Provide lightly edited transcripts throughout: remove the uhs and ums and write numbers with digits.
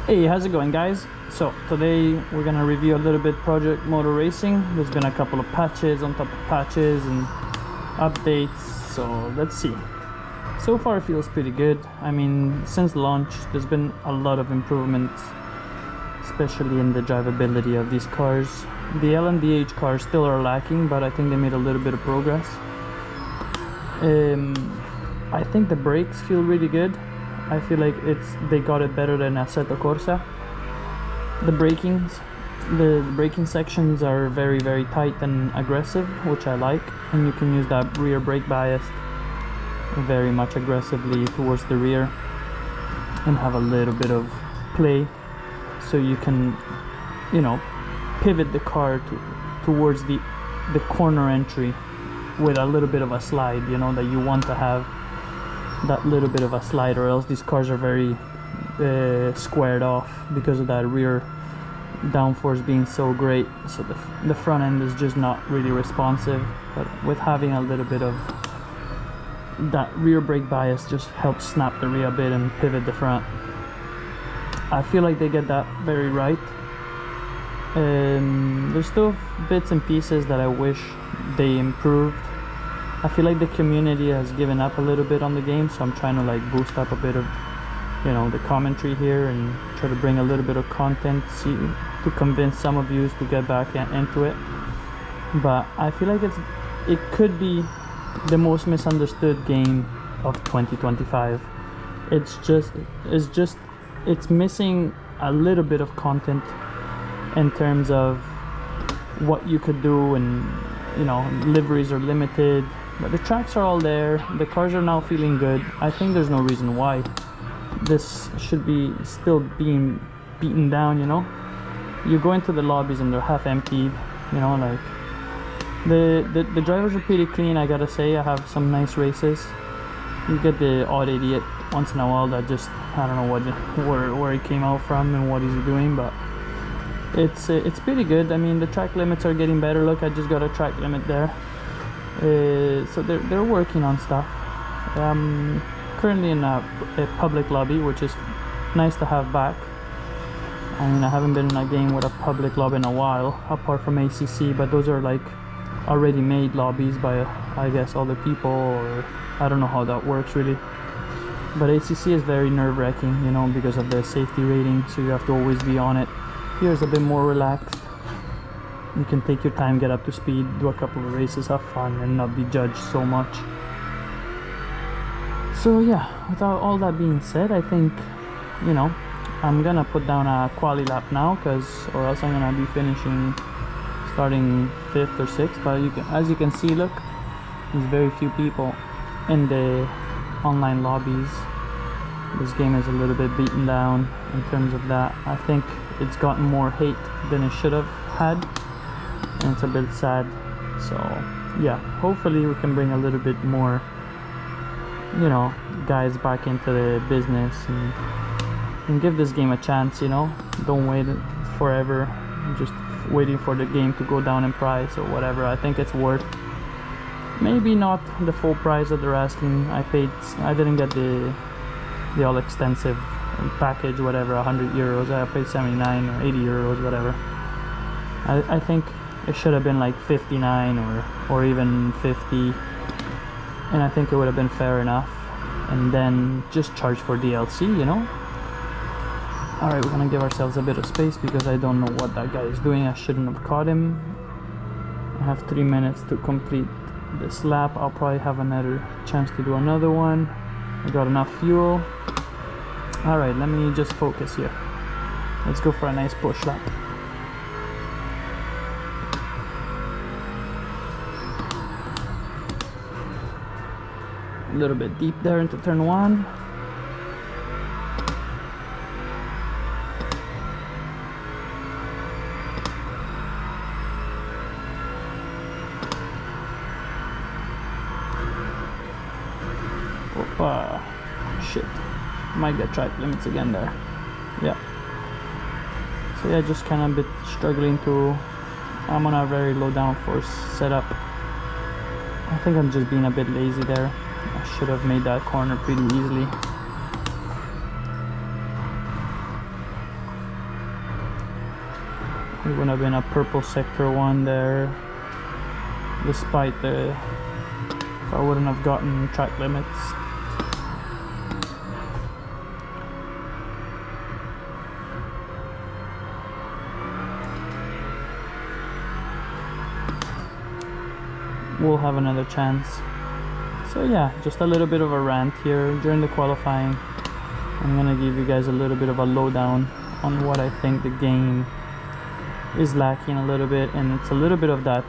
Hey, how's it going, guys? So today we're gonna review a little bit Project Motor Racing. There's been a couple of patches on top of patches and updates, so let's see. So far it feels pretty good. I mean, since launch there's been a lot of improvements, especially in the drivability of these cars. The LMDH cars still are lacking, but I think they made a little bit of progress. I think the brakes feel really good. I feel like they got it better than Assetto Corsa. The braking sections are very tight and aggressive, which I like, and you can use that rear brake bias very much aggressively towards the rear and have a little bit of play, so you can, you know, pivot the car towards the corner entry with a little bit of a slide, you know, that you want to have that little bit of a slide, or else these cars are very squared off because of that rear downforce being so great. So the front end is just not really responsive, but with having a little bit of that rear brake bias just helps snap the rear a bit and pivot the front. I feel like they get that very right. There's still bits and pieces that I wish they improved. I feel like the community has given up a little bit on the game, so I'm trying to like boost up a bit of, you know, the commentary here and try to bring a little bit of content to convince some of you to get back into it. But I feel like it could be the most misunderstood game of 2025. It's missing a little bit of content in terms of what you could do, and you know, liveries are limited, but the tracks are all there. The cars are now feeling good. I think there's no reason why this should be still being beaten down, you know. You go into the lobbies and they're half emptied, you know, like the drivers are pretty clean, I gotta say. I have some nice races. You get the odd idiot once in a while that just, I don't know where he came out from and what he's doing, but it's pretty good. I mean, the track limits are getting better. Look, I just got a track limit there. So they're working on stuff. Currently in a public lobby, which is nice to have back. I mean, I haven't been in a game with a public lobby in a while, apart from ACC, but those are like already made lobbies by, I guess, other people, or I don't know how that works really. But ACC is very nerve-wracking, you know, because of the safety rating, so you have to always be on it. Here's a bit more relaxed. You can take your time, get up to speed, do a couple of races, have fun, and not be judged so much. So yeah, without all that being said, I think, you know, I'm gonna put down a quali lap now, or else I'm gonna be finishing starting 5th or 6th. But as you can see, look, there's very few people in the online lobbies. This game is a little bit beaten down in terms of that. I think it's gotten more hate than it should have had, and it's a bit sad. So yeah, hopefully we can bring a little bit more, you know, guys back into the business and give this game a chance, you know. Don't wait forever just waiting for the game to go down in price or whatever. I think it's worth, maybe not the full price that they're asking. I didn't get the all extensive package, whatever, 100 euros. I paid 79 or 80 euros, whatever. I think it should have been like 59 or even 50, and I think it would have been fair enough, and then just charge for DLC, you know. Alright, we're gonna give ourselves a bit of space because I don't know what that guy is doing. I shouldn't have caught him. I have 3 minutes to complete this lap. I'll probably have another chance to do another one. I got enough fuel. Alright, let me just focus here. Let's go for a nice push lap. A little bit deep there into turn 1. Opa, shit. Might get track limits again there. Yeah. So yeah, just kind of a bit struggling to. I'm on a very low downforce setup. I think I'm just being a bit lazy there. I should have made that corner pretty easily. It would have been a purple sector 1 there, despite if I wouldn't have gotten track limits. We'll have another chance. So yeah, just a little bit of a rant here during the qualifying. I'm gonna give you guys a little bit of a lowdown on what I think the game is lacking a little bit, and it's a little bit of that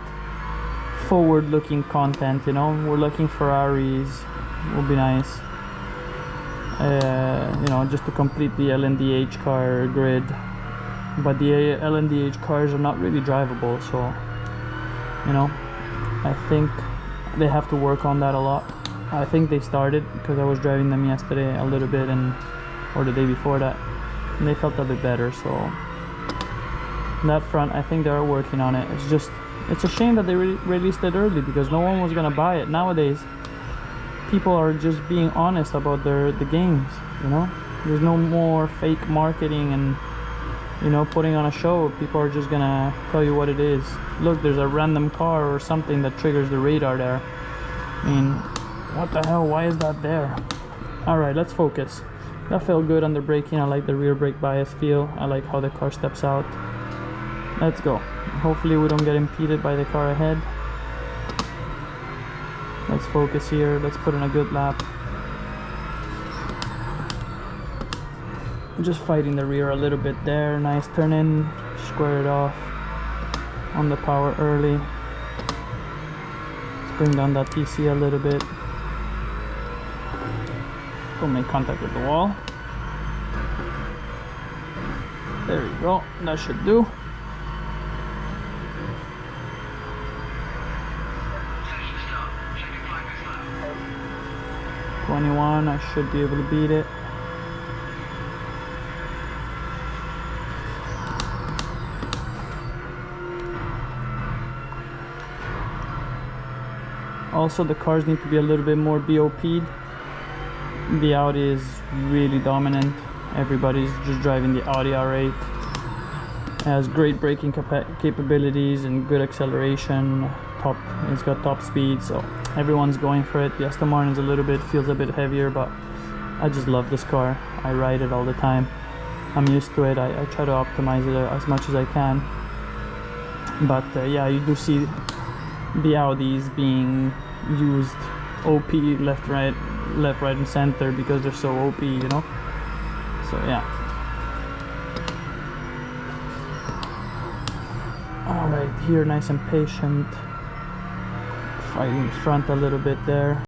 forward-looking content. You know, we're looking Ferraris, will be nice. You know, just to complete the LNDH car grid, but the LNDH cars are not really drivable, so you know, I think they have to work on that a lot. I think they started, because I was driving them yesterday a little bit, or the day before that, and they felt a bit better. So that front, I think they are working on it. It's a shame that they released it early, because no one was gonna buy it. Nowadays people are just being honest about the games, you know. There's no more fake marketing and, you know, putting on a show. People are just gonna tell you what it is. Look, there's a random car or something that triggers the radar there. I mean, what the hell, why is that there? All right, let's focus. That felt good under braking. I like the rear brake bias feel. I like how the car steps out. Let's go. Hopefully we don't get impeded by the car ahead. Let's focus here. Let's put in a good lap. Just fighting the rear a little bit there. Nice turn in. Square it off on the power early. Let's bring down that TC a little bit. Don't make contact with the wall. There you go. That should do. .21, I should be able to beat it. Also, the cars need to be a little bit more BOP'd. The Audi is really dominant. Everybody's just driving the Audi R8. It has great braking capabilities and good acceleration. It's got top speed, so everyone's going for it. The Aston Martin's feels a bit heavier, but I just love this car. I ride it all the time. I'm used to it. I try to optimize it as much as I can. But yeah, you do see the Audis being used OP left, right, and center, because they're so OP, you know. So yeah. All right, here, nice and patient. Fighting front a little bit there.